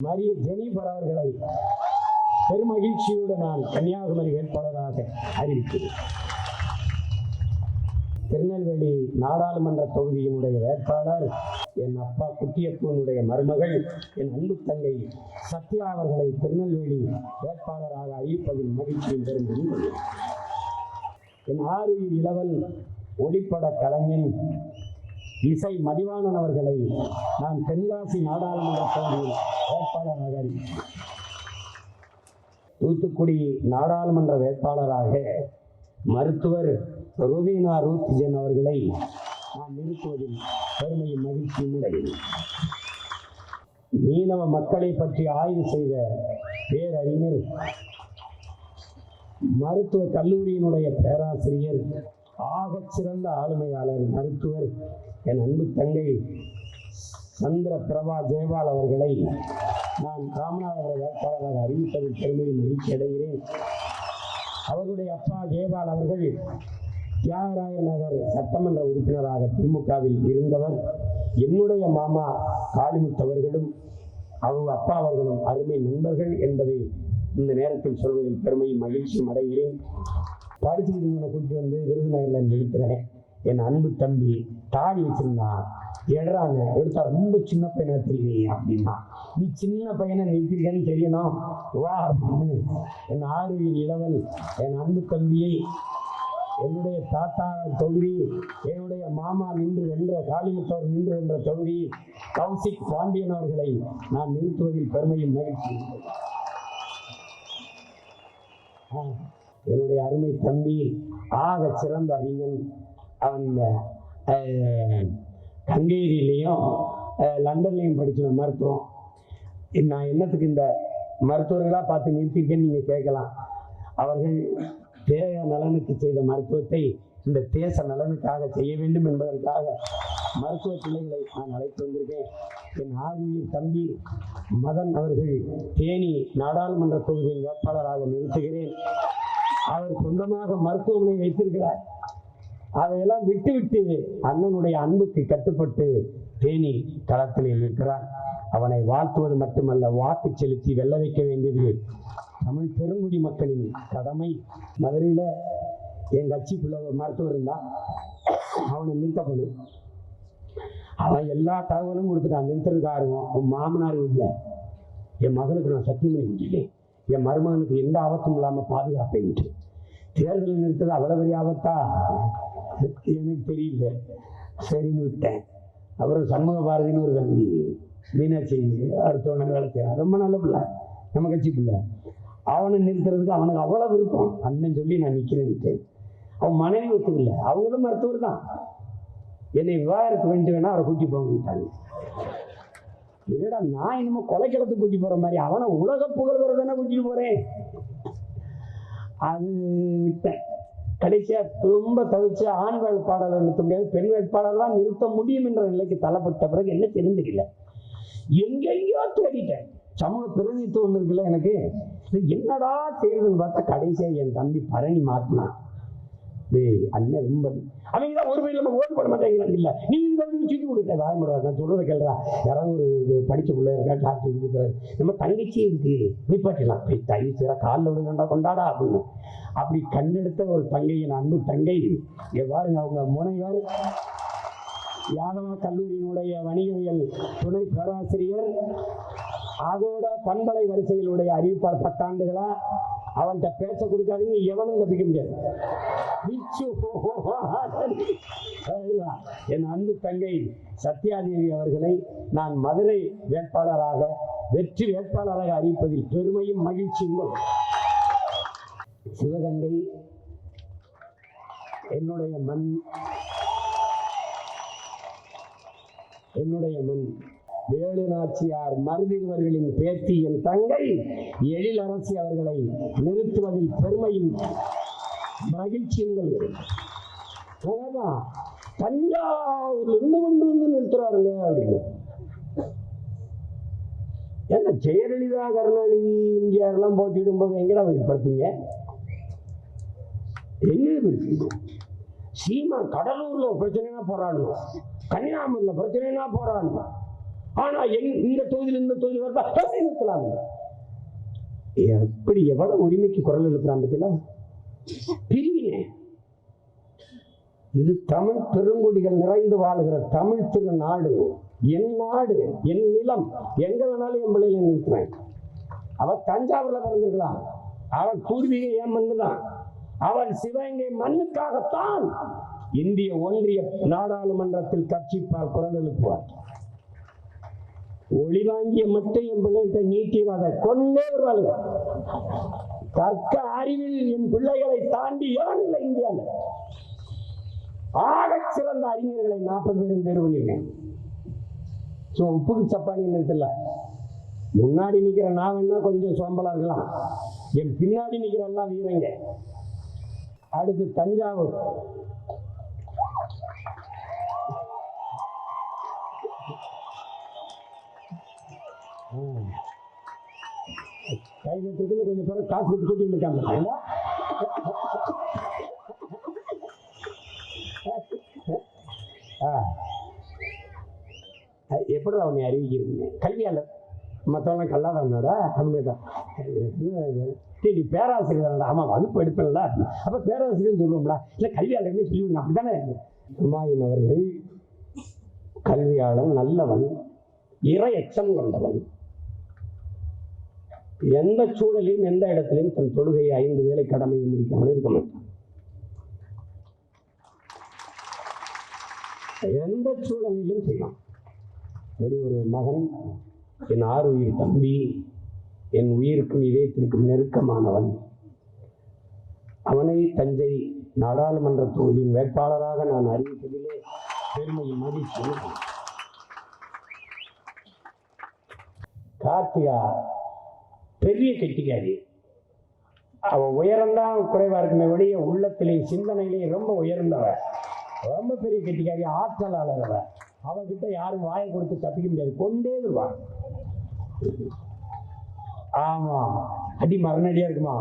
Maria Jennifer அவர்களை பெருமகிழ்ச்சியோடு நான் கன்னியாகுமரி வேட்பாளராக அறிவிக்கிறேன். திருநெல்வேலி நாடாளுமன்ற தொகுதியினுடைய வேட்பாளர் என் அப்பா குட்டியப்பனுடைய மருமகள் என் அன்பு தங்கை சத்யா அவர்களை திருநெல்வேலி வேட்பாளராக அறிவிப்பதில் மகிழ்ச்சியும் பெருமையும். என் ஆறுயிர் இளவல் ஒளிப்பட கலைஞன் இசை மதிவாணன் அவர்களை நான் தென்காசி நாடாளுமன்ற தொகுதியில் வேட்பாளராக அறிவித்தேன். தூத்துக்குடி நாடாளுமன்ற வேட்பாளராக மருத்துவர் ருபீனா ரூத்ஜென் அவர்களை நான் நிறுத்துவதில் பெருமையும் மகிழ்ச்சியும் அடைகிறேன். மீனவ மக்களை பற்றி ஆய்வு செய்த பேரறிஞர் மருத்துவ கல்லூரியினுடைய பேராசிரியர் ஆகச் சிறந்த ஆளுமையாளர் மருத்துவர் என் அன்பு தங்கை சந்திர பிரபா ஜெயபால் அவர்களை நான் ராமநாதபுரம் வேட்பாளராக அறிவிப்பதில் பெருமையும் மகிழ்ச்சி அடைகிறேன். அவர்களுடைய அப்பா ஜெயபால் அவர்கள் தியாகராய நகர் சட்டமன்ற உறுப்பினராக திமுகவில் இருந்தவர். என்னுடைய மாமா காளிமுத்தவர்களும் அவங்க அப்பா அவர்களும் அருமை நண்பர்கள் என்பதை இந்த நேரத்தில் சொல்வதில் பெருமையும் மகிழ்ச்சியும் அடைகிறேன். படிச்சுக்கிட்டு கூட்டிட்டு வந்து விருதுநகரில் நிறுத்துறேன். என் அன்பு தம்பி தாடி வச்சிருந்தான், எடுறாங்க எடுத்தா ரொம்ப சின்ன பையனா தெரியுங்க அப்படின்னா, நீ சின்ன பையனை நிறுத்திருக்கேன்னு தெரியணும் வா அப்படின்னு என் ஆறுயிர் இளவல் என் அன்பு தம்பியை என்னுடைய தாத்தா தொகுதி, என்னுடைய மாமா நின்று வென்ற காளிமுத்தவர் நின்று வென்ற தொகுதி கௌசிக் பாண்டியன் அவர்களை நான் நிறுத்துவதில் பெருமையும் மகிழ்ச்சி. என்னுடைய அருமை தம்பி ஆக சிறந்த அறிஞன், அவன் ஹங்கேரியிலையும் லண்டன்லையும் படிச்சுன மருத்துவம். நான் என்னத்துக்கு இந்த மருத்துவர்களாக பார்த்து நிறுத்திருக்கேன்னு நீங்கள் கேட்கலாம். அவர்கள் தேக நலனுக்கு செய்த மருத்துவத்தை இந்த தேச நலனுக்காக செய்ய வேண்டும் என்பதற்காக மருத்துவ பிள்ளைகளை நான் அழைத்து வந்திருக்கேன். என் ஆறுயிர் தம்பி மதன் அவர்கள் தேனி நாடாளுமன்ற தொகுதியின் வேட்பாளராக நிறுத்துகிறேன். அவர் சொந்தமாக மருத்துவமனை வைத்திருக்கிறார். அதையெல்லாம் விட்டுவிட்டு அண்ணனுடைய அன்புக்கு கட்டுப்பட்டு தேனி களத்தில் நிற்கிறார். அவனை வாழ்த்துவது மட்டுமல்ல, வாக்கு செலுத்தி வெல்ல வைக்க வேண்டியது தமிழ் பெருங்குடி மக்களின் கடமை. மதுரையில் என் கட்சிக்குள்ள மருத்துவர் இருந்தான், அவனை நிறுத்தப்படும். அவன் எல்லா தகவலும் கொடுத்துட்டான். நிறுத்துறதுக்கு ஆர்வம் அவன் மாமனார் இல்லை. என் மகனுக்கு நான் சத்தியம் பண்ணி கொடுத்துட்டேன், என் மருமகனுக்கு எந்த ஆபத்தும் இல்லாமல் பாதுகாப்பேன். தேர்தலில் நிறுத்தது அவ்வளவு பெரிய ஆபத்தா எனக்கு தெரியல, சரின்னு விட்டேன். அப்புறம் சண்முக பாரதின்னு ஒரு தம்பி மீனாட்சி அடுத்தவன வேலை செய்யறான், ரொம்ப நல்ல பிள்ளை, நம்ம கட்சி பிள்ளை. அவனை நிறுத்துறதுக்கு அவனுக்கு அவ்வளோ விருப்பம். அண்ணன் சொல்லி நான் நிற்கிறேன்ட்டு அவன் மனைவி ஒத்துக்கல. அவங்களும் மருத்துவர் தான். என்னை விவாகரத்து பண்ணிட்டு வேணா அவரை கூட்டி போங்கிட்டாங்க. என்னடா நான் இனிமே கொலைக்கிடத்துக்கு கூட்டி போற மாதிரி, அவனை உலக புகழ்கிறது தானே கூட்டிட்டு போறேன். அது விட்டேன். கடைசியா ரொம்ப தவிச்சு ஆண் வேட்பாளரை நிறுத்த முடியாது, பெண் வேட்பாளர் தான் நிறுத்த முடியும் என்ற நிலைக்கு தள்ளப்பட்ட பிறகு என்ன தெரிந்துக்கல, எங்கெங்கயோ தேடிட்டேன். சமூக பிரதிநிதித்துவம் இருக்குல்ல எனக்கு, என்னடா செய்யறதுன்னு பார்த்தா கடைசியா என் தம்பி பரணி மாட்டினான். அண்ணன் ரொம்ப அவங்கதான் ஒரு வயதில் நம்ம ஓட்டு போட மாட்டேங்கிறாங்க. இல்லை நீ சீட்டு கொடுக்க வாய்முடாது. நான் சொல்றதை கேள்றா, யாராவது ஒரு படிச்ச பிள்ளை இருக்கா, டாக்டர் இருக்காரு, நம்ம தங்கச்சி இருக்கு, நிப்பாட்டிடலாம், போய் தங்கி சேர காலில் விழுந்தா கொண்டாடா அப்படின்னு. அப்படி கண்டெடுத்த ஒரு தங்கையின் அன்பு தங்கை எவ்வாறு அவங்க முனைவர் யாதவ கல்லூரியினுடைய வணிகவியல் துணை பேராசிரியர், அதோட பண்பலை வரிசைகளுடைய அறிவிப்பாளர் 10 ஆண்டுகளா. அவன்கிட்ட பேச கொடுக்காதீங்க, எவனும் தப்பிக்க முடியாது. என் அன்பு தங்கை சத்யாதேவி அவர்களை நான் மதுரை வேட்பாளராக வெற்றி வேட்பாளராக அறிவிப்பதில் பெருமையும் மகிழ்ச்சியும். சிவகங்கை என்னுடைய மண், என்னுடைய மண். வேலு நாச்சியார் மருதிருவர்களின் பேத்தி என் தங்கை எழிலரசி அவர்களை நிறுத்துவதில் பெருமையும் மகிழ்ச்சியும். தஞ்சாவூர்ல இருந்து கொண்டு வந்து நிறுத்துறாருங்க அப்படின்னு. ஏன்னா ஜெயலலிதா கருணாநிதி எம்ஜிஆர் எல்லாம் போட்டியிடும் போது எங்கடா வெளிப்படுத்தீங்க, எங்கே பிடிச்சீங்க? சீமா கடலூர்ல பிரச்சனைனா போராடணும், கன்னியாகுமரியில் பிரச்சனைனா போராடணும். ஆனா இந்த தொகுதியில் இந்த தொகுதியில் வருதா நிறுத்தலாம். எப்படி எவ்வளவு உரிமைக்கு குரல் எழுப்புறான் பத்தியா? பிரிவினை. இது தமிழ் பெருங்குடிகள் நிறைந்து வாழ்கிற தமிழ் திருநாடு, என் நாடு, என் நிலம். எங்க வேணாலும் என் பிள்ளைகளை நிறுத்துவேன். அவன் தஞ்சாவூர்ல பிறந்திருக்கலாம், அவன் பூர்வீக என் மண்ணுதான். அவன் சிவகங்கை மண்ணுக்காகத்தான் இந்திய ஒன்றிய நாடாளுமன்றத்தில் கட்சிப்பால் குரல் எழுப்புவார். ஒளி வாங்கிய மட்டும் என் பிள்ளைகிட்ட நீட்டிவாத கொண்டே வருவாங்க. கற்க அறிவில் என் பிள்ளைகளை தாண்டி எவன் இல்லை இந்தியாவில். ஆக சிறந்த அறிஞர்களை 40 பேரும் தேர்வு பண்ணிருக்கேன். உப்புக்கு சப்பானி நிறுத்தல. முன்னாடி நிக்கிற நான் வேணா கொஞ்சம் சோம்பலா இருக்கலாம், என் பின்னாடி நிக்கிற எல்லாம் வீரங்க. அடுத்து தஞ்சாவூர். கைதட்டுக்குள்ள கொஞ்சம் பேர் காசு விட்டு கூட்டி வந்துருக்காங்க. எப்படி அவனை அறிவிக்கிறீங்க? கல்வியாளர். மற்றவங்க கல்லாதவனோட அப்படிதான் நீ பேராசிரியர். ஆமா, வகுப்பு எடுப்பல. அப்ப பேராசிரியர் சொல்லுவோம்ல, இல்ல கல்வியாளர்னு சொல்லுவீங்க. அப்படித்தானே. ஹுமாயூன் அவர்கள் கல்வியாளன், நல்லவன், இறை எச்சம் கொண்டவன். எந்த சூழலையும் எந்த இடத்திலையும் தன் தொழுகையை 5 வேளை கடமையை முடிக்காமல் இருக்க மாட்டான். எந்த சூழலிலும் செய்யலாம். அப்படி ஒரு மகன், என் 6 உயிர் தம்பி, என் உயிருக்கும் இதயத்திற்கும் நெருக்கமானவன். அவனை தஞ்சை நாடாளுமன்ற தொகுதியின் வேட்பாளராக நான் அறிவித்ததிலே பெருமையும் மகிழ்ச்சி. கார்த்திகா பெரிய கெட்டிக்காரி. அவ உயரம்தான் குறைவா இருக்குமே ஒழிய உள்ளத்திலேயும் சிந்தனையிலேயும் ரொம்ப உயர்ந்தவன். ரொம்ப பெரிய கெட்டிக்காரி, ஆற்றலாளர். அவகிட்ட யாரும் வாயை கொடுத்து தப்பிக்க முடியாது, கொண்டே வருவான். ஆமா, அடி மரணடியா இருக்குமா.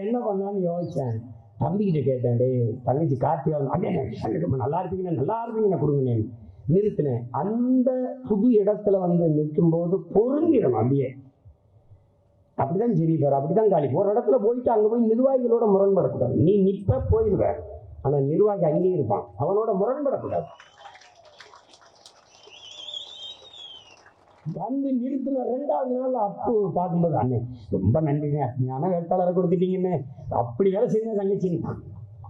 என்ன பண்ணான்னு யோசிச்சேன். தம்பிக்கிட்ட கேட்டேன், டே தங்கச்சி கார்த்திகா நல்லா இருப்பீங்கன்னா கொடுங்க. நிறுத்தினேன். அந்த புது இடத்துல வந்து நிற்கும் போது பொருந்திடும். அப்படியே அப்படிதான் ஜெனிஃபர், அப்படிதான் காலி. ஒரு இடத்துல போயிட்டு அங்க போய் நிர்வாகிகளோட முரண்படக்கூடாது. நீ நிப்ப போயிடுவ, ஆனா நிர்வாகி அங்கேயே இருப்பான், அவனோட முரண்படக்கூடாது. வந்து நிறுத்தின 2வது நாள் அப்பு பார்க்கும்போது, அண்ணே ரொம்ப நன்றிங்க, ஞான வேட்பாளரை கொடுத்துட்டீங்கன்னு. அப்படி வேலை செய்ய தங்கச்சின்னு.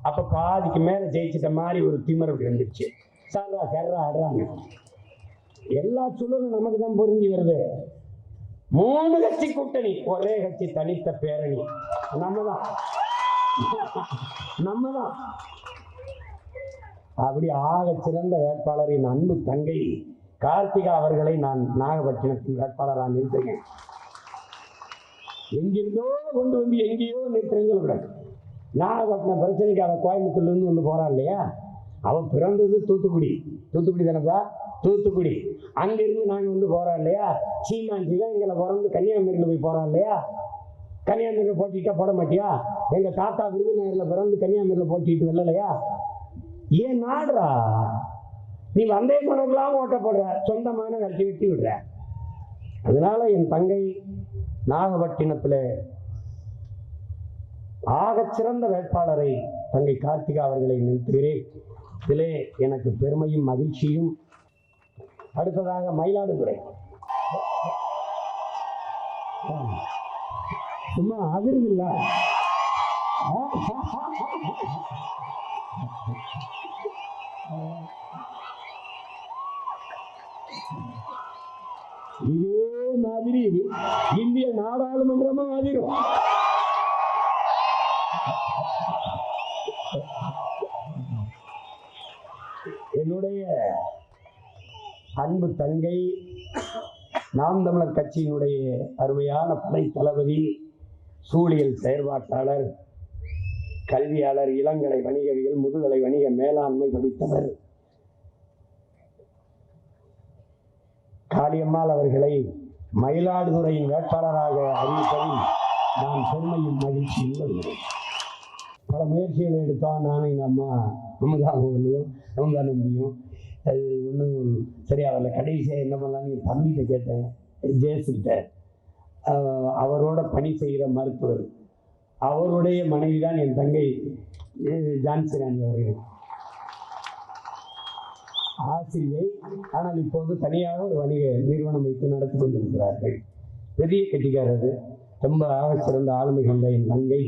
அப்ப பாதிக்கு மேல ஜெயிச்சிட்ட மாதிரி ஒரு திமிர வந்துருச்சு. சர்றா சர்றா ஆடுறாங்க. எல்லா சூழலும் நமக்கு தான் பொருந்தி வருது. 3 கட்சி கூட்டணி, ஒரே கட்சி தனித்த பேரணி. நம்மதான் அப்படி ஆக சிறந்த வேட்பாளரின் அன்பு தங்கை கார்த்திகா அவர்களை நான் நாகப்பட்டினத்தின் வேட்பாளராக நிறுத்துகிறேன். எங்கிருந்தோ கொண்டு வந்து எங்கேயோ நிறுத்துறேன்னு சொல்லக்கூடாது. நாகப்பட்டினம் பிரச்சனைக்கு அவன் கோயம்புத்தூர்ல இருந்து வந்து போறான் இல்லையா. அவன் பிறந்தது தூத்துக்குடி தானப்பா, தூத்துக்குடி. அங்கிருந்து நாங்க வந்து போறோம் இல்லையா. சீமாஞ்சிதான் எங்களை பிறந்து கன்னியாகுமரியில போய் போறோம் இல்லையா. கன்னியாகுமரியில போட்டிட்டா போட மாட்டியா? எங்க தாத்தா விருதுநகர்ல பிறந்து கன்னியாகுமரியில போட்டிட்டு வரலையா. ஏன் நாடுறா நீ வந்தே மனோக்கெல்லாம் ஓட்ட போடுற, சொந்தமான கட்சி வெட்டி விடுற. அதனால என் தங்கை நாகப்பட்டினத்துல ஆகச் சிறந்த வேட்பாளரை தங்கை கார்த்திகா அவர்களை நிறுத்துகிறேன். இதிலே எனக்கு பெருமையும் மகிழ்ச்சியும். அடுத்ததாக மயிலாடுதுறை. சும்மா அதிர்வு இல்ல. இதே மாதிரி இந்திய நாடாளுமன்றமும் அதிரும். என்னுடைய அன்பு தங்கை, நாம் தமிழர் கட்சியினுடைய அருமையான படை தளபதி, சூழியல் செயற்பாட்டாளர், கல்வியாளர், இளங்கலை வணிகவியல், முதுகலை வணிக மேலாண்மை படித்தவர் காளியம்மாள் அவர்களை மயிலாடுதுறையின் வேட்பாளராக அறிவிப்பதில் நான் பெருமையும் மகிழ்ச்சியும் வருகிறேன். பல முயற்சிகளை எடுத்தோம். நானும் எங்கள் அம்மா அமுதாவும் அமுதா நம்பியும் அது ஒன்றும் சரியா வரல. கடைசியாக என்ன பண்ணலான்னு என் தம்பிகிட்ட கேட்டேன், ஜேசுகிட்ட. அவரோட பணி செய்கிற மருத்துவர், அவருடைய மனைவி தான் என் தங்கை ஜான்சி ராணி அவர்கள், ஆசிரியை. ஆனால் இப்போது தனியாக ஒரு வணிக நிறுவனம் வைத்து நடத்தி கொண்டிருக்கிறார்கள். பெரிய கட்டிக்காரர், ரொம்ப ஆகச்சிறந்த ஆளுமை கொண்ட என் தங்கை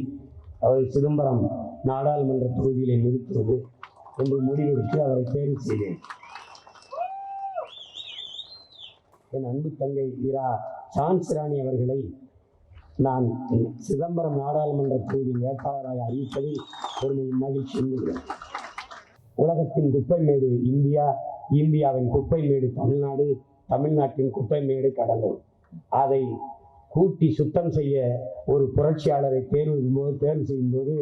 அவர் சிதம்பரம் நாடாளுமன்ற தொகுதியிலே நிறுத்துவது என்று முடிவெடுத்து அவரை தேர்வு செய்தேன். என் அன்பு தங்கை இரா ஜான்சி ராணி அவர்களை நான் சிதம்பரம் நாடாளுமன்ற தொகுதியின் வேட்பாளராக அறிவிப்பதில் பெருமை மகிழ்ச்சி என்கிறேன். உலகத்தின் குப்பைமேடு இந்தியா, இந்தியாவின் குப்பைமேடு தமிழ்நாடு, தமிழ்நாட்டின் குப்பைமேடு கடலூர். அதை கூட்டி சுத்தம் செய்ய ஒரு புரட்சியாளரை தேர்வு செய்யும்போது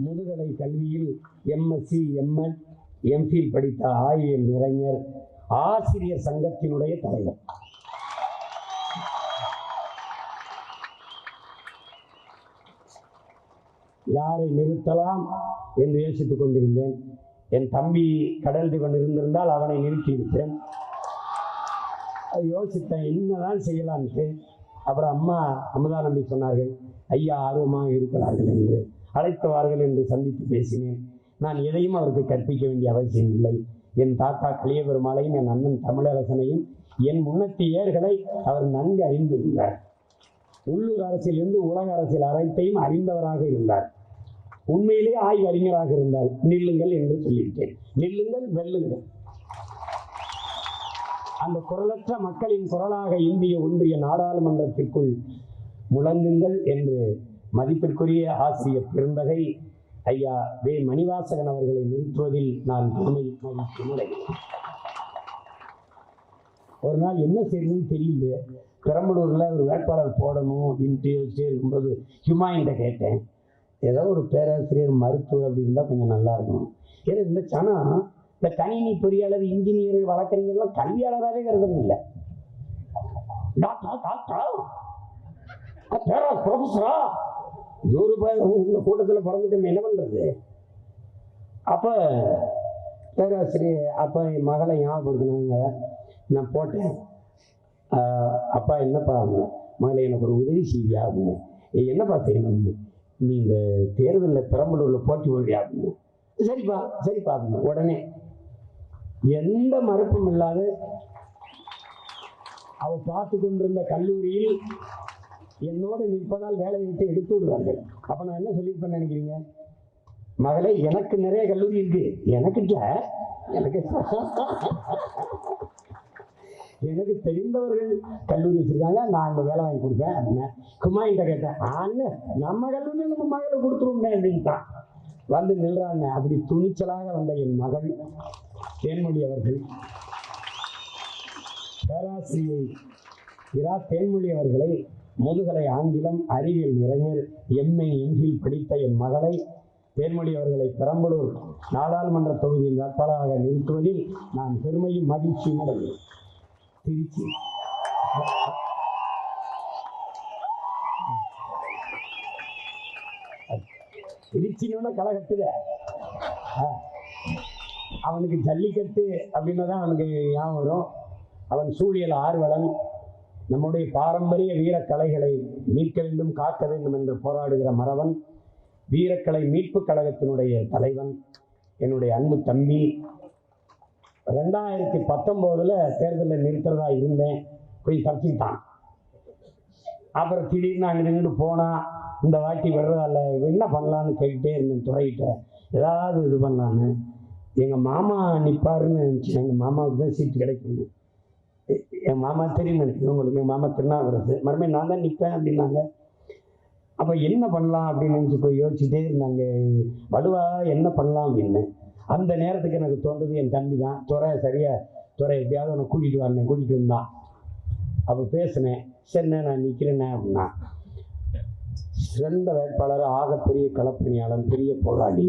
முதுகலை கல்வியில் எம்எஸ்சி, எம்எட், எம்ஃபில் படித்த ஆய்வியல் நிறைஞர், ஆசிரியர் சங்கத்தினுடைய தலைவர். யாரை நிறுத்தலாம் என்று யோசித்துக் கொண்டிருந்தேன். என் தம்பி கடந்து கொண்டிருந்திருந்தால் அவனை நிறுத்தியிருப்பேன். யோசித்தேன் என்னதான் செய்யலான்ட்டு. அப்புறம் அம்மா அமுதா நம்பி சொன்னார்கள், ஐயா ஆர்வமாக இருக்கிறார்கள் என்று அழைத்தவார்கள் என்று சந்தித்து பேசினேன். நான் எதையும் அவருக்கு கற்பிக்க வேண்டிய அவசியம் இல்லை. என் தாத்தா கலியபெருமாளையும் என் அண்ணன் தமிழரசனையும் என் முன்னத்தியர்களை அவர் நன்கு அறிந்திருந்தார். உள்ளூர் அரசியலிருந்து உலக அரசியல் அனைத்தையும் அறிந்தவராக இருந்தார். உண்மையிலே ஆய்வு அறிஞராக இருந்தால் நில்லுங்கள் என்று சொல்லிவிட்டேன். நில்லுங்கள், வெல்லுங்கள். அந்த குரலற்ற மக்களின் குரலாக இந்திய ஒன்றிய நாடாளுமன்றத்திற்குள் முழங்குங்கள் என்று மதிப்பிற்குரிய ஆசிரியர் பெருந்தகை ஐயா வே மணிவாசகன் அவர்களை நிறுத்துவதில் நான் பெருமை மகிழ்ச்சி அடைகிறேன். ஒரு நாள் என்ன செய்யணும்னு தெரியல, பெரம்பலூர்ல ஒரு வேட்பாளர் போடணும் அப்படின்ட்டு யோசிச்சு இருக்கும்போது ஹிமாயின்ட்ட கேட்டேன், ஏதோ ஒரு பேராசிரியர் மருத்துவர் அப்படி இருந்தால் கொஞ்சம் நல்லா இருக்கும். ஏன்னா இந்த சனம் இந்த கணினி பொறியாளர், இன்ஜினியர், வழக்கறிஞர்லாம் கல்வியாளராகவே கருதுறது இல்லை. டாக்டரா, ப்ரொஃபஸரா, ஒரு இந்த கூட்டத்தில் பிறந்துட்டு என்ன பண்றது? அப்ப பேராசிரியர் அப்ப என் மகளை ஞாபகப்படுத்தினாங்க. நான் போட்டேன், அப்பா என்னப்பா அப்படின்னு. மகளை எனக்கு ஒரு உதவி செய்வியா அப்படின்னு. என்னப்பா செய்யணும்னு. நீ இந்த தேர்தலில் பெரம்பலூரில் போட்டி போடுறியா அப்படின்னு. சரிப்பா சரிப்பா அப்படின்னு. உடனே எந்த மறுப்பும் இல்லாது அவ பார்த்து கொண்டிருந்த கல்லூரியில் என்னோடு நிற்பதால் வேலையை விட்டு எடுத்து விடுவார்கள். அப்ப நான் என்ன சொல்லியிருப்பேன்னு நினைக்கிறீங்க? மகளே, எனக்கு நிறைய கல்லூரி இருக்கு, எனக்கு எனக்கு தெரிந்தவர்கள் கல்லூரி வச்சிருக்காங்க, நான் அங்கே வேலை வாங்கி கொடுப்பேன் அப்படின்னு குமாயிட்ட கேட்டேன். நம்ம கல்லூரி நம்ம மகளை கொடுத்துருவோம்னே அப்படின்ட்டான். வந்து நில்றாங்க. அப்படி துணிச்சலாக வந்த என் மகள் தேன்மொழி அவர்கள், பேராசிரியை இரா தேன்மொழி அவர்களை முதுகலை ஆங்கிலம், அறிவியல் நிறைஞர், எம்ஏ, எம்ஃபில் படித்த என் மகளை தேன்மொழி அவர்களை பெரம்பலூர் நாடாளுமன்ற தொகுதியில் வேட்பாளராக நிறுத்துவதில் நான் பெருமையும் மகிழ்ச்சியும் அடைகிறேன். திருச்சி திருச்சின்னு களை கட்டுத. அவனுக்கு ஜல்லிக்கட்டு அப்படின்னு தான் அவனுக்கு ஞாபகம் வரும். அவன் சூழியல் ஆர்வலன். நம்முடைய பாரம்பரிய வீரக்கலைகளை மீட்க வேண்டும், காக்க வேண்டும் என்று போராடுகிற மறவன். வீரக்கலை மீட்பு கழகத்தினுடைய தலைவன். என்னுடைய அன்பு தம்பி. 2019 தேர்தலில் நிறுத்துறதா இருந்தேன், போய் தப்பிட்டான். அப்புறம் திடீர்னு அங்கிட்டு போனா இந்த வாட்டி வர்றதால என்ன பண்ணலான்னு கேட்டுட்டே இருந்தேன் துறையிட்ட. ஏதாவது இது பண்ணலான்னு. எங்கள் மாமா நிற்பாருன்னு நினச்சேன். எங்கள் மாமாவுக்கு தான் சீட்டு கிடைக்கும். என் மாமா தெரியும் நினைக்கிறேன் உங்களுக்கு. எங்கள் மாமா திருநாவுக்கரசு. மறுபடியும் நான் தான் நிற்பேன் அப்படின்னாங்க. அப்போ என்ன பண்ணலாம் அப்படின்னு நினச்சி போய் யோசிச்சுட்டே இருந்தாங்க. வலுவா என்ன பண்ணலாம் அப்படின்னு. அந்த நேரத்துக்கு எனக்கு தோன்றது என் தம்பி தான். துறை எப்படியாவது உன்னை கூட்டிகிட்டு வந்தான். அப்போ பேசினேன். சரிண்ணே நான் நிற்கிறேண்ணே அப்படின்னா. சிறந்த வேட்பாளர், ஆகப்பெரிய களப்பணியாளன், பெரிய போராளி,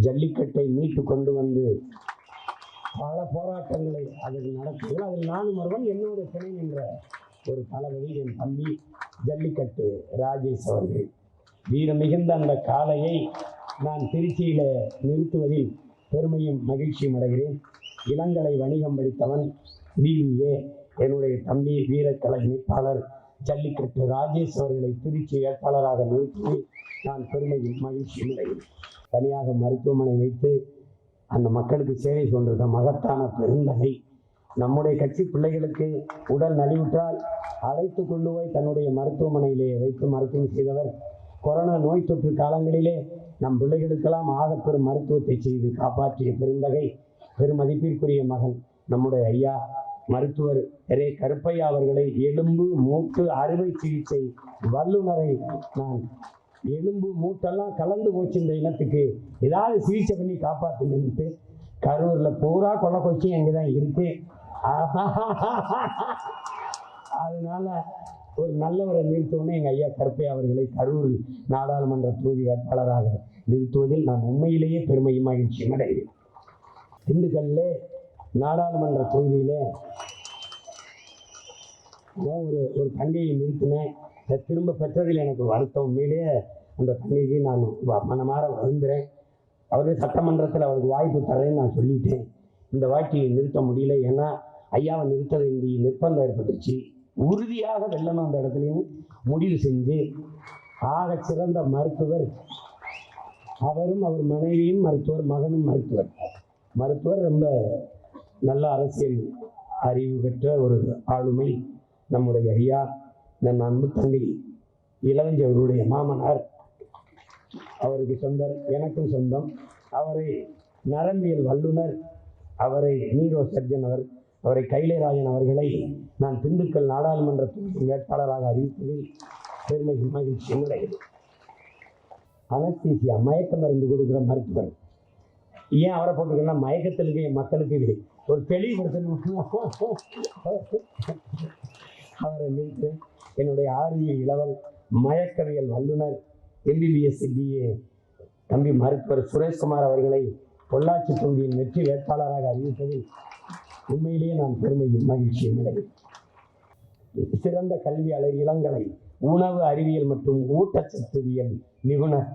ஜல்லிக்கட்டை மீட்டு கொண்டு வந்து பல போராட்டங்களை அதில் நடத்துகிறது. அதில் நானும் ஒருவன். என்னோட துணை நின்ற ஒரு தளபதி என் தம்பி ஜல்லிக்கட்டு ராஜேஷ் அவர்கள். வீரம் மிகுந்த அந்த காளையை நான் திருச்சியில் நிறுத்துவதில் பெருமையும் மகிழ்ச்சியும் அடைகிறேன். இளங்கலை வணிகம் படித்தவன் BBA என்னுடைய தம்பி வீரக்கலை மீட்பாளர் ஜல்லிக்கட்டு ராஜேஷ் அவர்களை திருச்சி வேட்பாளராக நிறுத்தி நான் பெருமையும் மகிழ்ச்சியும் அடைகிறேன். தனியாக மருத்துவமனை வைத்து அந்த மக்களுக்கு சேவை கொண்டிருந்த மகத்தான பெருந்தகை. நம்முடைய கட்சி பிள்ளைகளுக்கு உடல் நலிவுற்றால் அழைத்து கொண்டு போய் தன்னுடைய மருத்துவமனையிலே வைத்து மருத்துவம் செய்தவர். கொரோனா நோய் தொற்று காலங்களிலே நம் பிள்ளைகளுக்கெல்லாம் ஆகப்பெரும் மருத்துவத்தை செய்து காப்பாற்றிய பெருந்தகை, பெருமதிப்பிற்குரிய மகன் நம்முடைய ஐயா மருத்துவர் கருப்பையா அவர்களை எலும்பு மூட்டு அறுவை சிகிச்சை வல்லுநரை நான் எலும்பு மூட்டெல்லாம் கலந்து போச்சு இந்த இனத்துக்கு ஏதாவது சிகிச்சை பண்ணி காப்பாற்றுன்ட்டு கரூரில் பூரா கொலை கொச்சி அங்கே தான் இருக்கு. அதனால ஒரு நல்லவரை நிறுத்தவுடனே எங்கள் ஐயா கருப்பையா அவர்களை கரூர் நாடாளுமன்ற தொகுதி வேட்பாளராக நிறுத்துவதில் நான் உண்மையிலேயே பெருமையும் மகிழ்ச்சியும் அடைகிறேன். திண்டுக்கல்ல நாடாளுமன்ற தொகுதியிலே ஒரு தங்கையை நிறுத்தினேன். திரும்ப பெற்றதில் எனக்கு வருத்தம். உண்மையிலேயே அந்த தங்கைக்கு நான் மனமாற வருந்துறேன். அவர்கள் சட்டமன்றத்தில் அவருக்கு வாய்ப்பு தரேன்னு நான் சொல்லிட்டேன். இந்த வாய்ப்பை நிறுத்த முடியல. ஏன்னா ஐயாவை நிறுத்த வேண்டிய நிர்பந்தம் ஏற்பட்டுச்சு. உறுதியாக வெல்லணும் அந்த இடத்துலையும் முடிவு செஞ்சு ஆக சிறந்த மருத்துவர் அவரும் அவர் மனைவியும் மருத்துவர், மகனும் மருத்துவர் ரொம்ப நல்ல அரசியல் அறிவு பெற்ற ஒரு ஆளுமை நம்முடைய ஐயா. நம் அன்பு தங்கை இளவஞ்சி அவருடைய மாமனார், அவருக்கு சொந்தம், எனக்கும் சொந்தம். அவரை நரம்பியல் வல்லுனர், அவரை நீரோ சர்ஜன் அவரை கைலைராஜன் அவர்களை நான் திண்டுக்கல் நாடாளுமன்ற வேட்பாளராக அறிவிப்பதில் பெருமை மகிழ்ச்சி அடைகிறேன். அனஸ்தீசியா மயக்க மருந்து கொடுக்குற மருத்துவர். ஏன் அவரை போட்டுக்கலாம்? மயக்கத்திற்கு மக்களுக்கு இது ஒரு தெளிவுபடுத்தணும். அவரை நிறுத்து என்னுடைய ஆர்வியல் இளவல் மயக்கவியல் வல்லுனர் MBBS DA தம்பி மருத்துவர் சுரேஷ்குமார் அவர்களை பொள்ளாச்சி தொகுதியின் வெற்றி வேட்பாளராக அறிவிப்பதில் உண்மையிலேயே நான் பெருமையும் மகிழ்ச்சியும் அடைகிறேன். சிறந்த கல்வியாளர், இளங்கலை உணவு அறிவியல் மற்றும் ஊட்டச்சத்துவியல் நிபுணர்.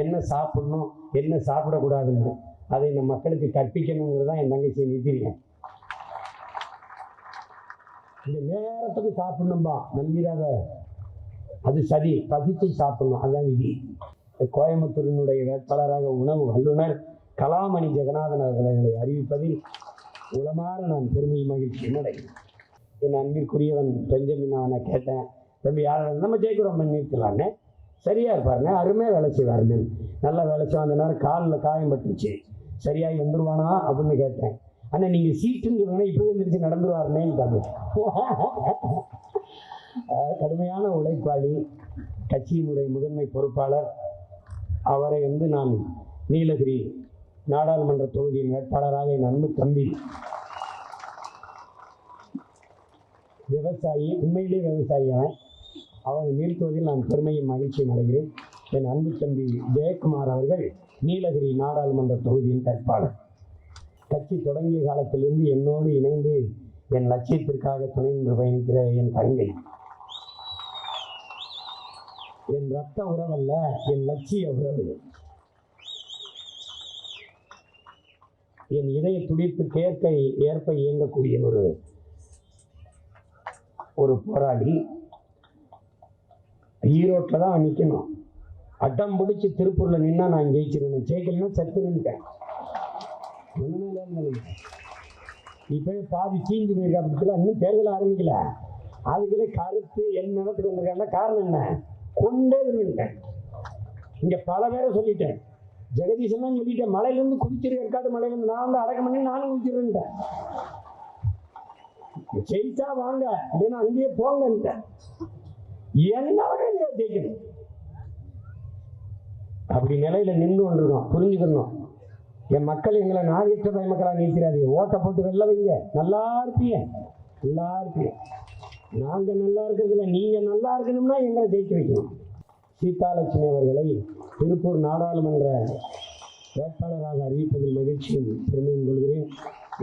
என்ன சாப்பிடணும் என்ன சாப்பிடக்கூடாதுன்னு அதை நம் மக்களுக்கு கற்பிக்கணுங்கிறது தான் என் தங்கச்சியை நிறுத்திருக்கேன். இந்த நேரத்துக்கு சாப்பிடணும்பா, நம்பிடாத, அது சரி, பசிச்சு சாப்பிடணும், அதுதான் விதி. கோயம்புத்தூரினுடைய வேட்பாளராக உணவு வல்லுநர் கலாமணி ஜெகநாதன் அவர்களை அறிவிப்பதில் உளமாற நான் பெருமை மகிழ்ச்சி அடைகிறேன். என் அன்பிற்குரியவன் பெஞ்சமின் அவனை கேட்டேன், தம்பி யார் நம்ம ஜெயிக்கிறோம் நிறுத்தலான்னு. சரியா இருப்பாருங்க, அருமையாக வேலை செய்வாருன்னு. நல்லா வேலை செய்வான். அந்த நேரம் காலில் காயம் பட்டுருச்சு, சரியாக வந்துருவானா அப்படின்னு கேட்டேன். ஆனால் நீங்கள் சீட்டுன்னு சொல்லுங்கன்னா இப்போ எழுந்திரிச்சு நடந்துருவாருன்னேன்னு தாங்க. கடுமையான உழைப்பாளி, கட்சியினுடைய முதன்மை பொறுப்பாளர். அவரை நான் நீலகிரி நாடாளுமன்ற தொகுதியின் வேட்பாளராக என் அன்பு தம்பி விவசாயி, உண்மையிலே விவசாயி அவரை நிறுத்துவதில் நான் பெருமையும் மகிழ்ச்சியும் அடைகிறேன். என் அன்பு தம்பி ஜெயக்குமார் அவர்கள் நீலகிரி நாடாளுமன்ற தொகுதியின் வேட்பாளர். கட்சி தொடங்கிய காலத்திலிருந்து என்னோடு இணைந்து என் லட்சியத்திற்காக துணை நின்று பயணிக்கிற என் தங்கை, என் ரத்த உறவல்ல, என் லட்சிய உறவு, என் இதய துடிப்புக்கு ஏற்ப இயங்கக்கூடிய ஒரு போராளி. ஈரோட்டில் தான் நிற்கணும், அட்டம் பிடிச்சி திருப்பூரில் நின்னா நான் ஜெயிச்சிருவேன், ஜெயிக்கலன்னா செத்துருன்ட்டேன். இப்போ பாதி தீஞ்சு போயிருக்கா பட்சத்தில் இன்னும் தேர்தல் ஆரம்பிக்கல. அதுக்குள்ளே கருத்து என் நிலத்துக்கு வந்திருக்காங்கன்னா காரணம் என்ன? கொண்டே விரும்பிட்டேன். இங்கே பல பேரை சொல்லிட்டேன், ஜெகதீசன் சொல்லிட்டேன், மலையிலேருந்து குதிச்சிரு, ஏற்காடு மலையிலேருந்து நான் அடக்கம் பண்ணி நானும் குதிச்சிருவேன்ட்டேன். ஜெயிச்சா வாங்க அப்படின்னா அங்கேயே போங்கன்ட்டேன். என்னோட ஜெயிக்கணும் அப்படி நிலையில நின்று கொண்டிருக்கோம். புரிஞ்சுக்கணும், என் மக்கள் எங்களை நாகரிக மக்களாக நிற்கிறாரு. ஓட்டை போட்டு வெளில வைங்க, நல்லா இருப்பீங்க, நல்லா இருப்பீங்க. நாங்கள் நல்லா இருக்கிறதுல நீங்கள் நல்லா இருக்கணும்னா எங்களை ஜெயிக்க வைக்கணும். சீதாலட்சுமி அவர்களை திருப்பூர் நாடாளுமன்ற வேட்பாளராக அறிவிப்பதில் மகிழ்ச்சியும் பெருமையும் கொள்கிறேன்.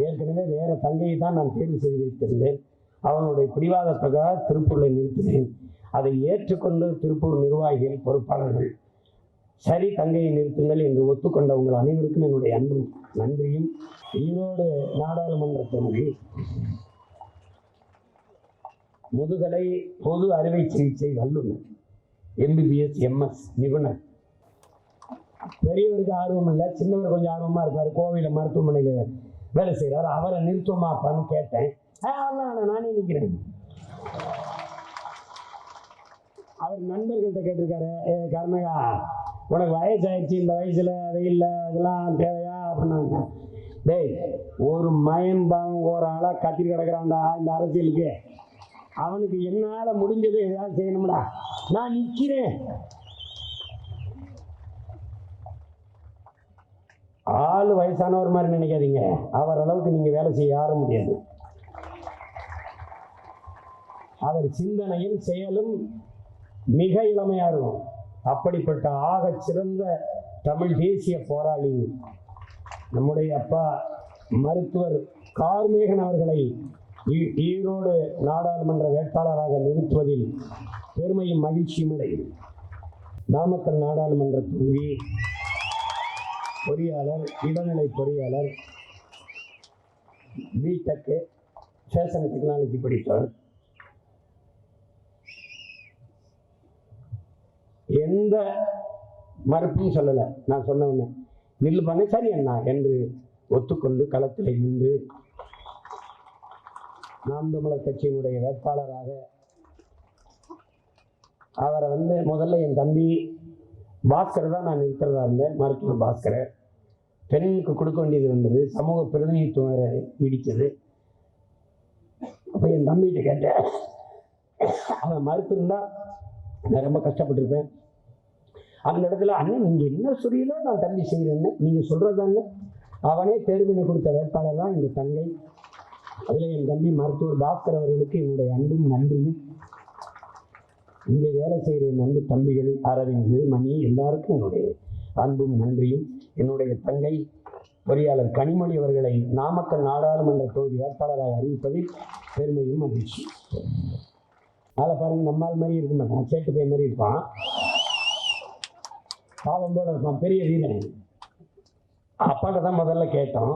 ஏற்கனவே வேறு தங்கையை தான் நான் தேர்வு செய்து வைத்திருந்தேன். அவனுடைய பிடிவாதத்துக்காக திருப்பூரில் நிறுத்தினேன். அதை ஏற்றுக்கொண்டு திருப்பூர் நிர்வாகிகள், பொறுப்பாளர்கள் சரி தங்கையை நிறுத்துங்கள் என்று ஒத்துக்கொண்ட உங்கள் அனைவருக்கும் என்னுடைய அன்பும் நன்றியும். ஈரோடு நாடாளுமன்ற தொகுதி முதுகலை பொது அறுவை சிகிச்சை வல்லுநர், MBBS MS நிபுணர். பெரியவருக்கு ஆர்வம் இல்லை, சின்னவர் கொஞ்சம் ஆர்வமா இருப்பார். கோவையில் மருத்துவமனையில் வேலை செய்கிறார். அவரை நிறுத்துமாப்பான்னு கேட்டேன். நானே நிற்கிறேன். அவர் நண்பர்கள்ட்ட கேட்டிருக்காரு, கர்மகா உனக்கு வயசாயிடுச்சு, இந்த வயசுல வெயில்ல இதெல்லாம் தேவையா அப்படின்னாங்க. டேய், ஒரு மயம்பாங்க ஒரு ஆளாக கத்திரி கிடக்கிறான்டா இந்த அரசியலுக்கு. அவனுக்கு என்னால் முடிஞ்சது எதாவது செய்யணும்டா, நான் நிற்கிறேன். ஆளு வயசானவர் மாதிரி நினைக்காதீங்க. அவர் அளவுக்கு நீங்க வேலை செய்ய யாரும் முடியாது. அவர் சிந்தனையும் செயலும் மிக இளமையா இருக்கும். அப்படிப்பட்ட ஆக சிறந்த தமிழ் தேசிய போராளி நம்முடைய அப்பா மருத்துவர் கார்மேகன் அவர்களை ஈரோடு நாடாளுமன்ற வேட்பாளராக நிறுத்துவதில் பெருமையும் மகிழ்ச்சியும் அடைகிறது. நாமக்கல் நாடாளுமன்ற தொகுதி பொறியாளர், இளநிலை பொறியாளர், BTech ஃபேஷன் டெக்னாலஜி படித்தவர். எந்த மறுப்பும் சொல்லலை. நான் சொன்ன நில்லு பண்ண சரி அண்ணா என்று ஒத்துக்கொண்டு களத்தில் நின்று நாம் தமிழர் கட்சியினுடைய வேட்பாளராக அவரை முதல்ல என் தம்பி பாஸ்கர் தான் நான் நிறுத்துறதா இருந்தேன். மருத்துவர் பாஸ்கரை பெண்ணுக்கு கொடுக்க வேண்டியது இருந்தது. சமூக பிரதிநிதித்துவம் இடித்தது. அப்போ என் தம்பிகிட்ட கேட்டேன், அவன் மறுத்திருந்தா நான் ரொம்ப கஷ்டப்பட்டிருப்பேன். அந்த இடத்துல அண்ணன் நீங்கள் என்ன சொல்றீங்களோ நான் தம்பி செய்கிறேன்னு நீங்கள் சொல்கிறதான்னு அவனே தேர்வு பண்ணி கொடுத்த வேட்பாளர் தான் இந்த தங்கை. அதில் என் தம்பி மருத்துவர் பாஸ்கர் அவர்களுக்கு என்னுடைய அன்பும் நன்றியும். இங்கே வேலை செய்கிற என் அன்பு தம்பிகள் அரவிந்த், மணி எல்லாருக்கும் என்னுடைய அன்பும் நன்றியும். என்னுடைய தங்கை பொறியாளர் கனிமொழி அவர்களை நாமக்கல் நாடாளுமன்ற தொகுதி வேட்பாளராக அறிவிப்பதில் பெருமையும் மகிழ்ச்சி. அதில் பாருங்க, நம்மால் மாதிரி இருக்க மாட்டான், சேட்டு போய் மாதிரி இருப்பான், பாவம் போல இருப்பான், பெரிய வீரன். அப்பாட்ட தான் முதல்ல கேட்டோம்,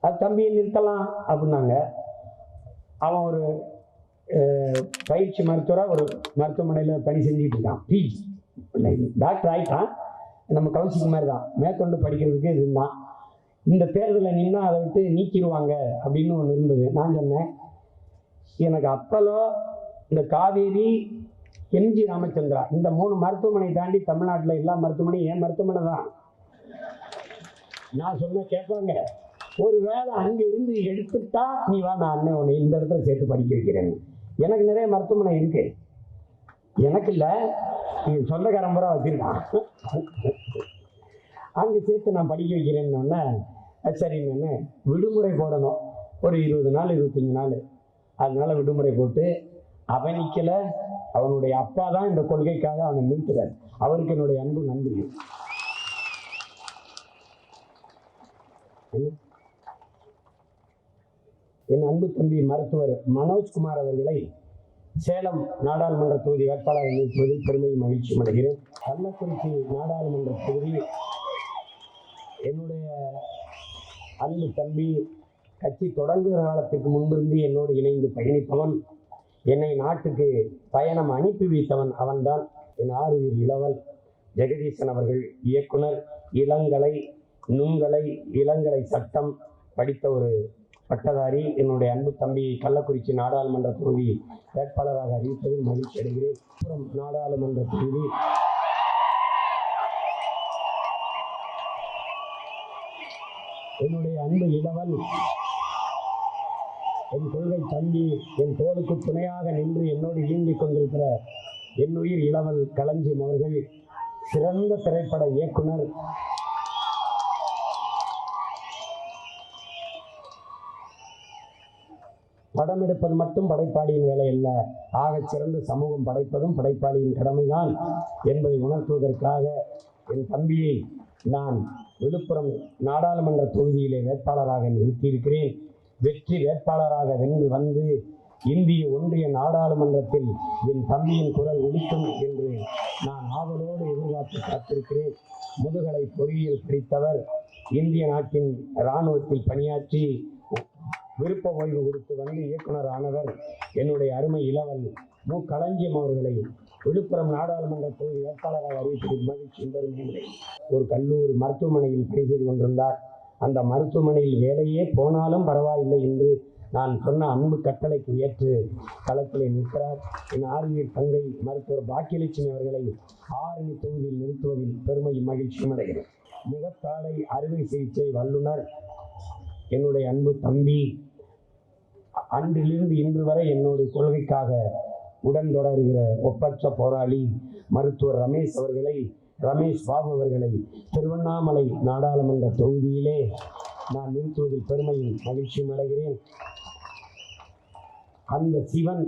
அது தம்பியை நிறுத்தலாம் அப்படின்னாங்க. அவன் ஒரு பயிற்சி மருத்துவராக ஒரு மருத்துவமனையில் பணி செஞ்சுட்டு இருக்கான். PG டாக்டர் ஆகிட்டான். நம்ம கவுன்சிலிங் மாதிரி தான், மேற்கொண்டு படிக்கிறதுக்கு இருந்தான். இந்த தேர்தலில் நின்னா அதை விட்டு நீக்கிடுவாங்க அப்படின்னு ஒன்று இருந்தது. நான் சொன்னேன், எனக்கு அப்பலோ, இந்த காவேரி, MG ராமச்சந்திரா இந்த 3 மருத்துவமனை தாண்டி தமிழ்நாட்டில் எல்லா மருத்துவமனையும் என் மருத்துவமனை தான். நான் சொன்ன கேட்பாங்க, ஒரு வேளை அங்கே இருந்து எடுத்துட்டா நீ வா, நான் அண்ணன் உன்னை இந்த இடத்துல சேர்த்து படிக்க வைக்கிறேன்னு. எனக்கு நிறைய மருத்துவமனை இருக்கு, எனக்கு இல்லை, நீங்கள் சொந்தக்காரன் பூரா வச்சிருக்கான், அங்கே சேர்த்து நான் படிக்க வைக்கிறேன்னு. சரிங்கன்னு விடுமுறை போடணும், ஒரு 20 நாள் 25 நாள். அதனால விடுமுறை போட்டு அவன் நிற்கல, அவனுடைய அப்பா தான் இந்த கொள்கைக்காக அவனை நிறுத்துறார். அவருக்கு என்னுடைய அன்பு நன்றி. என் அன்பு தம்பி மருத்துவர் மனோஜ்குமார் அவர்களை சேலம் நாடாளுமன்ற தொகுதி வேட்பாளராக நிறுத்துவதில் பெருமையும் மகிழ்ச்சி அடைகிறேன். கள்ளக்குறிச்சி நாடாளுமன்ற தொகுதி என்னுடைய அன்பு தம்பி, கட்சி தொடங்குகிற காலத்துக்கு முன்பிருந்து என்னோடு இணைந்து பயணிப்பவன், என்னை நாட்டுக்கு பயணம் அனுப்பி வைத்தவன் அவன்தான். என் ஆறுயிர் இளவல் ஜெகதீசன் அவர்கள், இயக்குனர், இளங்கலை, நுண்கலை, இளங்கலை சட்டம் படித்த ஒரு பட்டதாரி. என்னுடைய அன்பு தம்பி கள்ளக்குறிச்சி நாடாளுமன்ற தொகுதி வேட்பாளராக அறிவிப்பதில் மகிழ்ச்சி அடைகிறேன். நாடாளுமன்ற தொகுதி என்னுடைய அன்பு இளவல், என் கொள்கை தம்பி, என் தோளுக்கு துணையாக நின்று என்னோடு இயங்கிக் கொண்டிருக்கிற என்னுயிர் இளவல் களஞ்சியம் அவர்கள், சிறந்த திரைப்பட இயக்குனர். படம் எடுப்பது மட்டும் படைப்பாளியின் வேலை அல்ல, ஆகச் சிறந்த சமூகம் படைப்பதும் படைப்பாளியின் கடமைதான் என்பதை உணர்த்துவதற்காக என் தம்பியை நான் விழுப்புரம் நாடாளுமன்ற தொகுதியிலே வேட்பாளராக நிறுத்தியிருக்கிறேன். வெற்றி வேட்பாளராக வென்று வந்து இந்திய ஒன்றிய நாடாளுமன்றத்தில் என் தம்பியின் குரல் ஒலிக்கும் என்று நான் ஆவலோடு எதிர்பார்க்கிறேன். எதிர்பார்த்து காத்திருக்கிறேன். முதுகலை பொறியியல் படித்தவர், இந்திய நாட்டின் இராணுவத்தில் பணியாற்றி விருப்ப ஓய்வு கொடுத்து வந்து இயக்குனர் ஆனவர் என்னுடைய அருமை இளவல் மு. களஞ்சியம் அவர்களை விழுப்புரம் நாடாளுமன்ற தொகுதி வேட்பாளராக அறிவிப்பதில் மகிழ்ச்சி பெருமை. ஒரு கல்லூரி மருத்துவமனையில் பணி செய்து கொண்டிருந்தார். அந்த மருத்துவமனையில் வேலையே போனாலும் பரவாயில்லை என்று நான் சொன்ன அன்பு கட்டளைக்கு ஏற்று களத்திலே நிற்கிறார். என் ஆர்வியர் தங்கை மருத்துவர் பாக்கியலட்சுமி அவர்களை ஆரணி தொகுதியில் நிறுத்துவதில் பெருமை மகிழ்ச்சியும் அடைகிறேன். முகத்தாடை அறுவை சிகிச்சை வல்லுநர் என்னுடைய அன்பு தம்பி, அன்றிலிருந்து இன்று வரை என்னோட கொள்கைக்காக உடன் தொடர்கிற ஒப்பற்ற போராளி மருத்துவர் ரமேஷ் பாபு அவர்களை திருவண்ணாமலை நாடாளுமன்ற தொகுதியிலே நான் நிறுத்துவதில் பெருமையும் மகிழ்ச்சியும் அடைகிறேன். அந்த சிவன்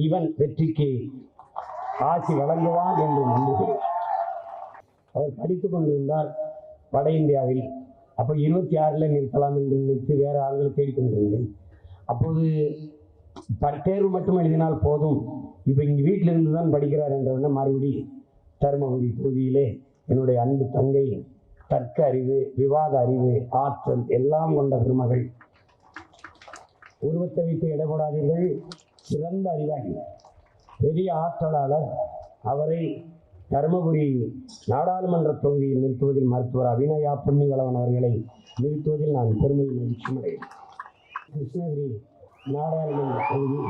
இவன் வெற்றிக்கு ஆட்சி வழங்குவான் என்று நம்புகிறேன். அவர் படித்துக் கொண்டிருந்தார் வட இந்தியாவில். அப்போ 26 நிறுத்தலாம் என்று நினைத்து வேறு ஆள்களை தேடிக்கொண்டிருந்தேன். அப்போது தேர்வு மட்டும் எழுதினால் போதும், இப்போ இங்கே வீட்டில் இருந்து தான் படிக்கிறார் என்றவுடனே மறுபடி தருமபுரி தொகுதியிலே என்னுடைய அன்பு தங்கை, தர்க்க அறிவு, விவாத அறிவு, ஆற்றல் எல்லாம் கொண்ட பெருமகள். உருவத்தை வைத்து இடப்படாதீர்கள், சிறந்த அறிவாளி, பெரிய ஆற்றலாளர். அவரை தருமபுரி நாடாளுமன்ற தொகுதியில் நிறுத்துவதில் மருத்துவர் அபிநயா புன்னிவளவன் அவர்களை நிறுத்துவதில் நான் பெருமை மகிழ்ச்சி அடைகிறேன். கிருஷ்ணகிரி நாடாளுமன்ற தொகுதி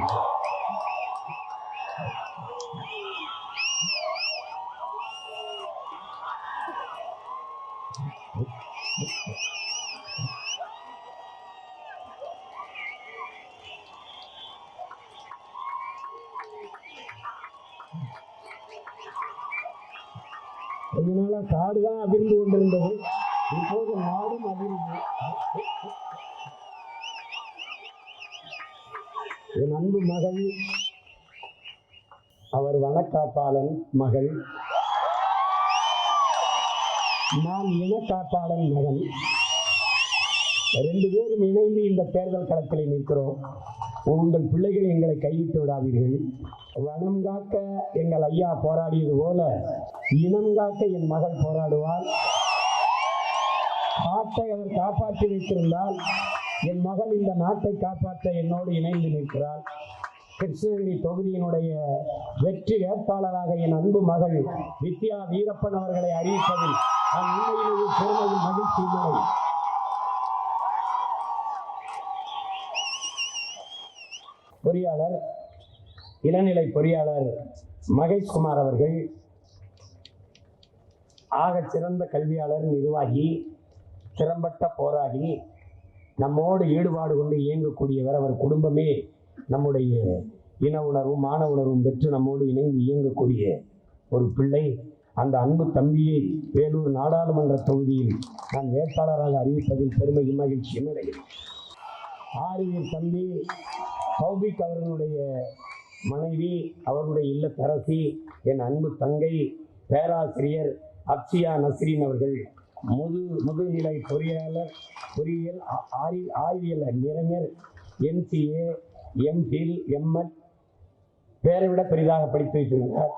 கொஞ்ச நாளா காடு தான் அதிர்ந்து கொண்டிருந்தது, இப்போது நாடும் அதிர்ந்து. என் அன்பு மகள், அவர் வனக்காப்பாளன் மகள், நான் இனக்காப்பாளன் மகன். 2 பேரும் இணைந்து இந்த தேர்தல் களத்தில் நிற்கிறோம். உங்கள் பிள்ளைகள் எங்களை கைவிட்டு விடாதீர்கள். வனம் காக்க எங்கள் ஐயா போராடியது போல இனம் காக்க என் மகள் போராடுவாள். காட்டை அவர் காப்பாற்றி வைத்திருந்தால் என் மகள் இந்த நாட்டை காப்பாற்ற என்னோடு இணைந்து நிற்கிறாள். கிருஷ்ணகிரி தொகுதியினுடைய வெற்றி வேட்பாளராக என் அன்பு மகள் வித்யா வீரப்பன் அவர்களை அறிவிப்பதில் நான் உண்மையிலேயே பெருமையும் மகிழ்ச்சியும். பொறியாளர், இளநிலை பொறியாளர் மகேஷ்குமார் அவர்கள் ஆக சிறந்த கல்வியாளர், நிர்வாகி, திறம்பட்ட போராளி, நம்மோடு ஈடுபாடு கொண்டு இயங்கக்கூடியவர். அவர் குடும்பமே நம்முடைய இன உணர்வும் மான உணர்வும் பெற்று நம்மோடு இணைந்து இயங்கக்கூடிய ஒரு பிள்ளை. அந்த அன்பு தம்பியை வேலூர் நாடாளுமன்ற தொகுதியில் நான் வேட்பாளராக அறிவிப்பதில் பெருமையும் மகிழ்ச்சியும் அடைகிறேன். ஆர்வியர் தம்பி சௌபிக் அவர்களுடைய மனைவி, அவருடைய இல்லத்தரசி, என் அன்பு தங்கை பேராசிரியர் அப்சியா நஸ்ரீன் அவர்கள் முதுநிலை பொறியியல் ஆய்வியல் நிறைஞர், MCA, MPhil, MAd பேரை விட பெரிதாக படித்து வைத்திருக்கிறார்.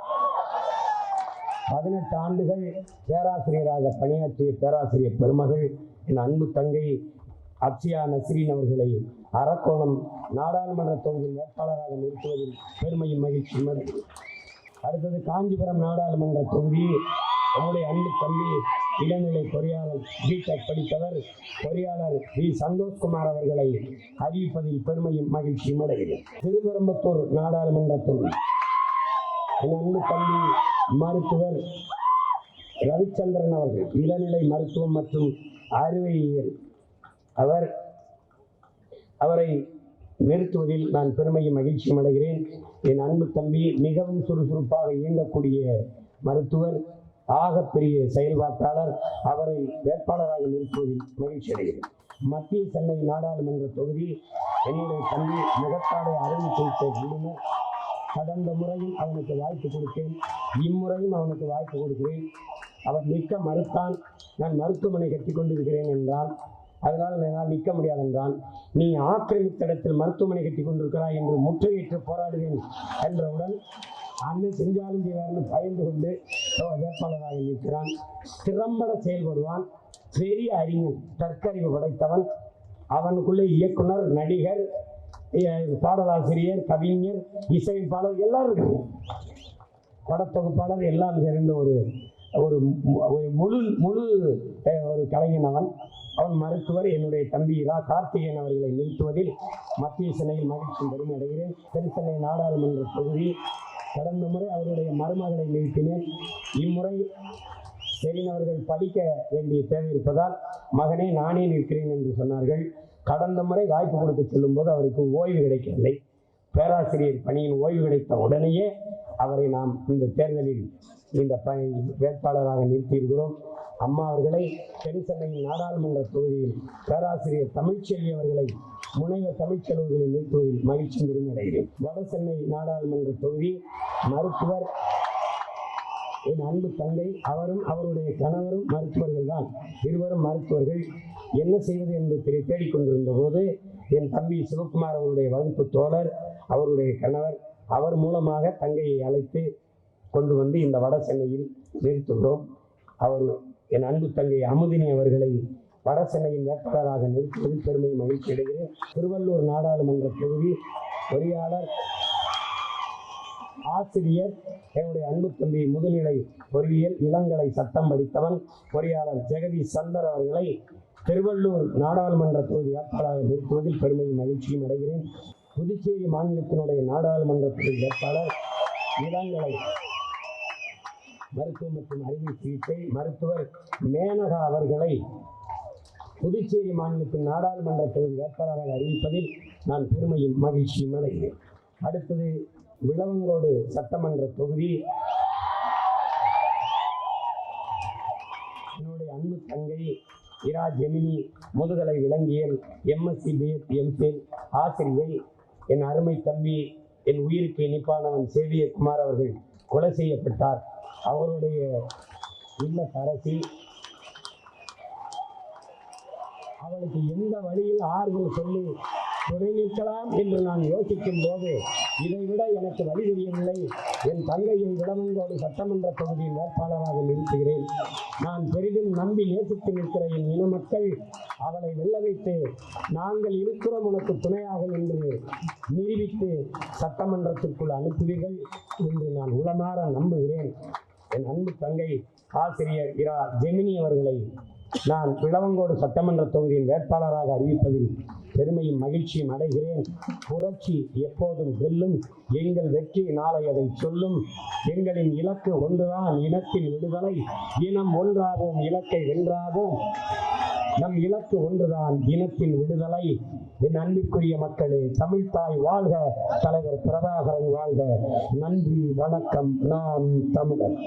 18 ஆண்டுகள் பேராசிரியராக பணியாற்றிய பேராசிரியர் பெருமகள் என் அன்பு தங்கை அப்சியா நஸ்ரீன் அவர்களை அரக்கோணம் நாடாளுமன்ற தொகுதியில் வேட்பாளராக நிறுத்துவதில் பெருமையும் மகிழ்ச்சியும் அடைகிறேன். அடுத்தது காஞ்சிபுரம் நாடாளுமன்ற தொகுதி நம்முடைய அன்பு தம்பி இளநிலை பொறியாளர் பிடெக் படித்தவர் பொறியாளர் வி. சந்தோஷ்குமார் அவர்களை அறிவிப்பதில் பெருமையும் மகிழ்ச்சியும் அடைகிறேன். திருப்பரம்பத்தூர் நாடாளுமன்ற தொகுதி என் அன்பு தம்பி மருத்துவர் ரவிச்சந்திரன் அவர்கள், இளநிலை மருத்துவம் மற்றும் அறிவியல், அவரை நிறுத்துவதில் நான் பெருமையும் மகிழ்ச்சியும் அடைகிறேன். என் அன்பு தம்பி மிகவும் சுறுசுறுப்பாக இயங்கக்கூடிய மருத்துவர், ஆகப்பெரிய செயல்பாட்டாளர், அவரை வேட்பாளராக நிறுத்துவதில் மகிழ்ச்சி அடைகிறேன். மத்திய சென்னை நாடாளுமன்ற தொகுதி என்னுடைய தம்பி முகத்தாடை அறுவை சிகிச்சை வல்லுநர். கடந்த முறையும் அவனுக்கு வாய்ப்பு கொடுத்தேன், இம்முறையும் அவனுக்கு வாய்ப்பு கொடுக்கிறேன். அவன் நிற்க மறுத்தான். நான் மருத்துவமனை கட்டி கொண்டிருக்கிறேன் என்றான். அதனால் என்னால் நிற்க முடியாது என்றான். நீ ஆக்கிரமித்த இடத்தில் மருத்துவமனை கட்டி கொண்டிருக்கிறாய் என்று முற்றுகையிட்டு போராடுவேன் என்றவுடன் அண்ணன் செஞ்சாலும் செய்வார்னு பயந்து கொண்டு வேட்பாளராக நிற்கிறான். திறம்பட செயல்படுவான், பெரிய அறிஞன், தற்கறிவு படைத்தவன். அவனுக்குள்ளே இயக்குனர், நடிகர், பாடலாசிரியர், கவிஞர், இசைப்பாளர் எல்லாரும் இருக்காங்க. படத்தொகுப்பாளர் எல்லாம் சேர்ந்த ஒரு ஒரு முழு முழு ஒரு கலைஞன் அவன். அவன் மருத்துவர். என்னுடைய தம்பி இரா கார்த்திகேயன் அவர்களை நிறுத்துவதில் மத்திய சென்னையில் மகிழ்ச்சி பெருமை அடைகிறேன். தென் சென்னை நாடாளுமன்ற தொகுதி கடந்த முறை அவருடைய மருமகளை நிறுத்தினேன். இம்முறை செலின் அவர்கள் படிக்க வேண்டிய தேவை இருப்பதால் மகனே நானே நிற்கிறேன் என்று சொன்னார்கள். கடந்த முறை வாய்ப்பு கொடுக்க செல்லும் போது அவருக்கு ஓய்வு கிடைக்கவில்லை. பேராசிரியர் பணியின் ஓய்வு கிடைத்த உடனேயே அவரை நாம் இந்த தேர்தலில் இந்த வேட்பாளராக நிறுத்தியிருக்கிறோம். அம்மா அவர்களை தென் சென்னையின் நாடாளுமன்ற தொகுதியில் பேராசிரியர் தமிழ்ச்செல்வி அவர்களை முனைவர் தமிழ்ச்செல்வர்களை நிறுத்துவதில் மகிழ்ச்சி பெருமடைகிறேன். வட சென்னை நாடாளுமன்ற தொகுதி மருத்துவர் என் அன்பு தங்கை, அவரும் அவருடைய கணவரும் மருத்துவர்கள் தான். இருவரும் மருத்துவர்கள். என்ன செய்வது என்று தேடிக்கொண்டிருந்த போது என் தம்பி சிவகுமார் அவருடைய வகுப்பு தோழர், அவருடைய கணவர், அவர் மூலமாக தங்கையை அழைத்து கொண்டு வந்து இந்த வட சென்னையில் நிறுத்துகிறோம். அவர் என் அன்பு தங்கை அமுதினி அவர்களை வட சென்னையின் வேட்பாளராக நிறுத்துவதில் பெருமை மகிழ்ச்சி அடைகிறேன். திருவள்ளூர் நாடாளுமன்ற தொகுதி பொறியாளர், ஆசிரியர், என்னுடைய அன்பு தம்பி முதுநிலை பொறியியல் இளங்கலை சட்டம் படித்தவன் பொறியாளர் ஜெகதி சந்தர் அவர்களை திருவள்ளூர் நாடாளுமன்ற தொகுதி வேட்பாளராக நிறுத்துவதில் பெருமை மகிழ்ச்சியும் அடைகிறேன். புதுச்சேரி மாநிலத்தினுடைய நாடாளுமன்ற தொகுதி வேட்பாளர் இளங்கலை மருத்துவ மற்றும் அறுவை சிகிச்சை மருத்துவர் மேனகா அவர்களை புதுச்சேரி மாநிலத்தின் நாடாளுமன்ற தொகுதி வேட்பாளராக அறிவிப்பதில் நான் பெருமையும் மகிழ்ச்சியும் அடைகிறேன். அடுத்தது விளவங்கோடு சட்டமன்ற தொகுதி என்னுடைய அன்பு தங்கை இரா ஜெமினி, முதுகலை விலங்கியல், எம்எஸ்சி பிஎட் எம்ஃபில் ஆசிரியை, என் அருமை தம்பி, என் உயிருக்கு இனிப்பானவன் சேவியகுமார் அவர்கள் கொலை செய்யப்பட்டார். அவருடைய இல்லத்தரசி, அவளுக்கு எந்த வழியில் ஆறுதல் சொல்லி துணை நிற்கலாம் என்று நான் யோசிக்கும் போது இதைவிட எனக்கு வழி தெரியவில்லை. என் தங்கையை விளவங்கோடு சட்டமன்ற தொகுதியின் வேட்பாளராக நிறுத்துகிறேன். நான் பெரிதும் நம்பி நேசித்து நிற்கிற என் இன மக்கள் அவளை வெல்ல வைத்து நாங்கள் இருக்கிறோம் உனக்கு துணையாக என்று நிரூபித்து சட்டமன்றத்திற்குள் அனுப்புவீர்கள் என்று நான் உளமாற நம்புகிறேன். என் அன்பு தங்கை ஆசிரியர் இரா ஜெமினி அவர்களை நான் விளவங்கோடு சட்டமன்ற தொகுதியின் வேட்பாளராக அறிவிப்பதில் பெருமையும் மகிழ்ச்சியும் அடைகிறேன். புரட்சி எப்போதும் வெல்லும், எங்கள் வெற்றி நாளை அதை சொல்லும். எங்களின் இலக்கு ஒன்றுதான், இனத்தின் விடுதலை. இனம் ஒன்றாவோம், இலக்கை வென்றாவோம். நம் இலக்கு ஒன்றுதான், இனத்தின் விடுதலை. என் அன்பிற்குரிய மக்களே, தமிழ்தாய் வாழ்க, தலைவர் பிரபாகரன் வாழ்க. நன்றி, வணக்கம். நாம் தமிழர்.